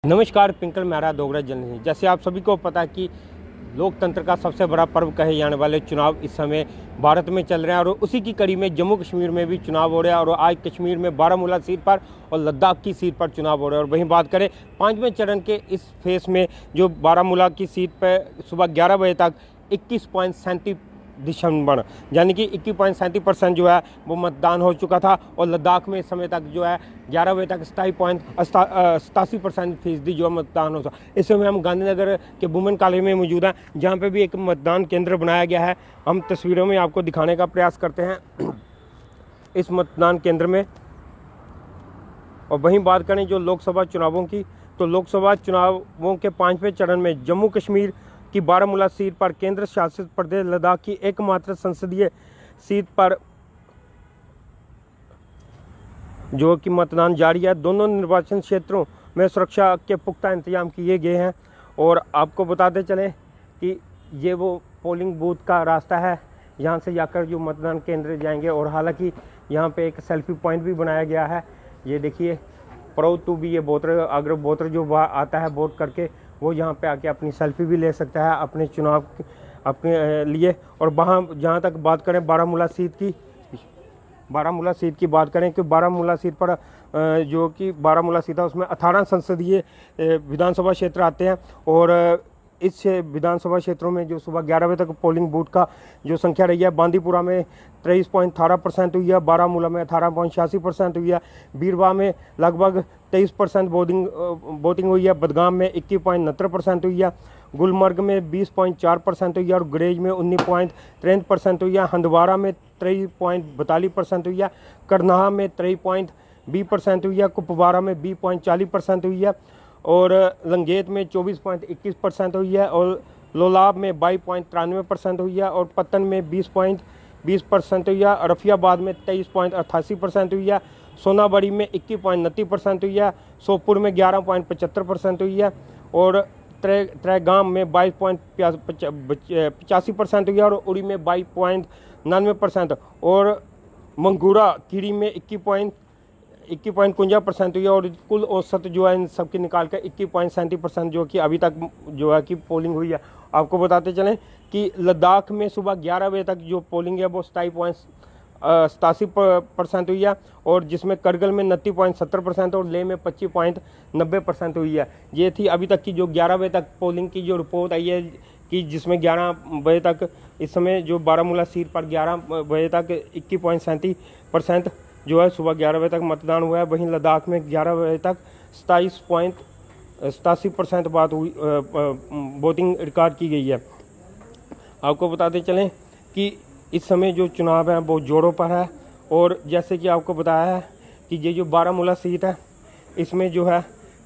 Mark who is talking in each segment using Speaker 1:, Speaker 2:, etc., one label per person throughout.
Speaker 1: नमस्कार, पिंकल मेहरा डोगरा जर्नलिस्ट। जैसे आप सभी को पता है कि लोकतंत्र का सबसे बड़ा पर्व कहे जाने वाले चुनाव इस समय भारत में चल रहे हैं और उसी की कड़ी में जम्मू कश्मीर में भी चुनाव हो रहे हैं। और आज कश्मीर में बारामूला सीट पर और लद्दाख की सीट पर चुनाव हो रहे हैं। और वहीं बात करें पाँचवें चरण के इस फेस में जो बारामूला की सीट पर सुबह 11 बजे तक 21.37 यानी कि 21.37% जो है वो मतदान हो चुका था। और लद्दाख में इस समय तक जो है 11 बजे तक 87.87% जो मतदान होता। इस समय हम गांधीनगर के वुमेन कॉलेज में मौजूद हैं, जहां पे भी एक मतदान केंद्र बनाया गया है। हम तस्वीरों में आपको दिखाने का प्रयास करते हैं इस मतदान केंद्र में। और वहीं बात करें जो लोकसभा चुनावों की, तो लोकसभा चुनावों के पाँचवें चरण में जम्मू कश्मीर की बारामूला सीट पर केंद्र शासित प्रदेश लद्दाख की एकमात्र संसदीय सीट पर जो कि मतदान जारी है। दोनों निर्वाचन क्षेत्रों में सुरक्षा के पुख्ता इंतजाम किए गए हैं। और आपको बताते चलें कि ये वो पोलिंग बूथ का रास्ता है, यहाँ से जाकर जो मतदान केंद्र जाएंगे। और हालांकि यहाँ पे एक सेल्फी पॉइंट भी बनाया गया है। ये देखिए, प्राउड टू बी ये वोटर, अगर वोटर जो आता है वोट करके, वो यहाँ पे आके अपनी सेल्फी भी ले सकता है अपने चुनाव अपने लिए। और वहाँ जहाँ तक बात करें बारामूला सीट की बात करें कि बारामूला सीट पर जो कि बारामूला सीट है उसमें 18 संसदीय विधानसभा क्षेत्र आते हैं। और इस विधानसभा क्षेत्रों में जो सुबह 11 बजे तक पोलिंग बूथ का जो संख्या रही है, बांदीपुरा में 23.18% हुई है, बारामूला में 18.86% हुई है, बीरवा में लगभग 23% वोटिंग हुई है, बदगाम में 21.69% हुई है, गुलमर्ग में 20.4% हुई है और गुरेज में 19.63% हुई है, हंदवाड़ा में 23.42% हुई है, करनाहा में 23.20% हुई है, कुपवाड़ा में 20.40% हुई है और लंगेत में 24.21% हुई है और लोलाब में 22.93% हुई है और पत्तन में 20.20% हुई है, रफियाबाद में 23.88% हुई है, सोनाबड़ी में 21.29% हुई है, सोपुर में 11.75% हुई है और त्रेगाम में 22.85% हुई है और उड़ी में 22.99% और मंगूरा कीड़ी में 21.51% हुई है। और कुल औसत जो है इन सबकी निकाल कर 21.37% जो कि अभी तक जो है कि पोलिंग हुई है। आपको बताते चलें कि लद्दाख में सुबह 11 बजे तक जो पोलिंग है वो 27.87% हुई है और जिसमें करगिल में 29.70% और लेह में 25.90% हुई है। ये थी अभी तक की जो 11 बजे तक पोलिंग की जो रिपोर्ट आई है कि जिसमें 11 बजे तक इस समय जो बारामूला सीट पर 11 बजे तक 21.37% जो है सुबह 11 बजे तक मतदान हुआ है। वहीं लद्दाख में 11 बजे तक 27.87% वोटिंग रिकॉर्ड की गई है। आपको बताते चलें कि इस समय जो चुनाव है वो जोरों पर है। और जैसे कि आपको बताया है कि ये जो बारामूला सीट है, इसमें जो है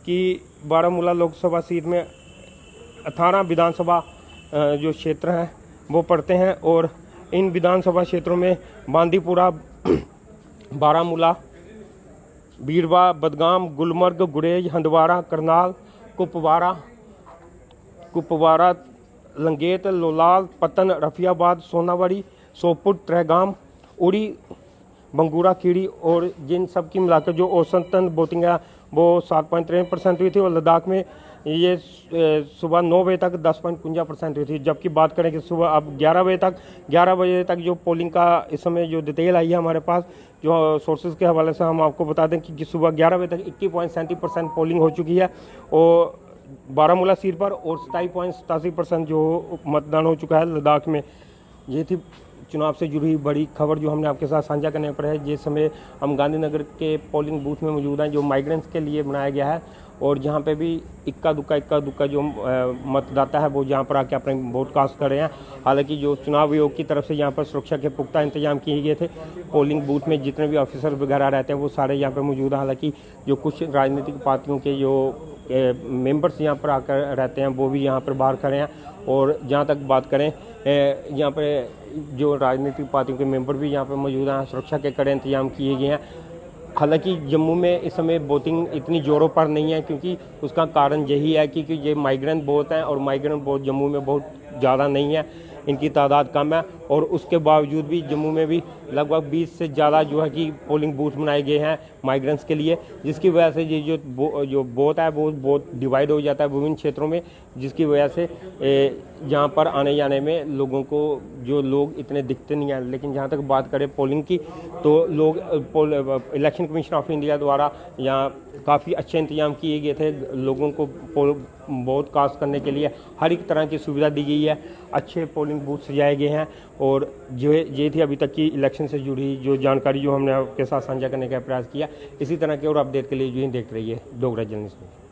Speaker 1: कि बारामूला लोकसभा सीट में 18 विधानसभा जो क्षेत्र हैं वो पड़ते हैं। और इन विधानसभा क्षेत्रों में बांदीपुरा, बारामूला, बीरवा, बदगाम, गुलमर्ग, गुरेज, हंदवाड़ा, करनाल, कुपवाड़ा, लंगेत, लोलाल, पत्तन, रफियाबाद, सोनाबड़ी, सोपुर, त्रेगाम, उड़ी, बंगूरा कीड़ी और जिन सब की मिलाकर जो औसतन वोटिंग है वो 7.53% हुई थी। और लद्दाख में ये सुबह 9 बजे तक 10.51% हुई थी। जबकि बात करें कि सुबह अब 11 बजे तक जो पोलिंग का इस समय जो डिटेल आई है हमारे पास, जो सोर्सेज के हवाले से हम आपको बता दें कि सुबह 11 बजे तक 21.37% पोलिंग हो चुकी है और बारामूला सीट पर और 27.87% जो मतदान हो चुका है लद्दाख में। ये थी चुनाव से जुड़ी बड़ी खबर जो हमने आपके साथ साझा करने पर है। जिस समय हम गांधीनगर के पोलिंग बूथ में मौजूद हैं जो माइग्रेंट्स के लिए बनाया गया है और जहाँ पे भी इक्का दुक्का जो मतदाता है वो जहाँ पर आके अपने वोट कास्ट कर रहे हैं। हालांकि जो चुनाव आयोग की तरफ से यहाँ पर सुरक्षा के पुख्ता इंतजाम किए गए थे। पोलिंग बूथ में जितने भी ऑफिसर वगैरह रहते हैं वो सारे यहाँ पर मौजूद हैं। हालांकि जो कुछ राजनीतिक पार्टियों के जो मेंबर्स यहाँ पर आकर रहते हैं वो भी यहाँ पर बाहर खड़े हैं। और जहाँ तक बात करें यहाँ पर जो राजनीतिक पार्टियों के मेंबर भी यहाँ पर मौजूद हैं, सुरक्षा के कड़े इंतजाम किए गए हैं। हालांकि जम्मू में इस समय वोटिंग इतनी ज़ोरों पर नहीं है, क्योंकि उसका कारण यही है कि ये माइग्रेंट बहुत हैं और माइग्रेंट बहुत जम्मू में बहुत ज़्यादा नहीं है। इनकी तादाद कम है। और उसके बावजूद भी जम्मू में भी लगभग 20 से ज़्यादा जो है कि पोलिंग बूथ बनाए गए हैं माइग्रेंट्स के लिए, जिसकी वजह से ये जो बोत है वो बहुत डिवाइड हो जाता है विभिन्न क्षेत्रों में, जिसकी वजह से यहाँ पर आने जाने में लोगों को जो लोग इतने दिखते नहीं हैं। लेकिन जहाँ तक बात करें पोलिंग की, तो लोग इलेक्शन कमीशन ऑफ इंडिया द्वारा यहाँ काफ़ी अच्छे इंतजाम किए गए थे। लोगों को वोट कास्ट करने के लिए हर एक तरह की सुविधा दी गई है, अच्छे पोलिंग बूथ सजाए गए हैं। और जो ये थी अभी तक की इलेक्शन से जुड़ी जो जानकारी जो हमने आपके साथ साझा करने का प्रयास किया। इसी तरह के और अपडेट के लिए जो ही देखते रहिए डोगरा जर्नलिस्ट में।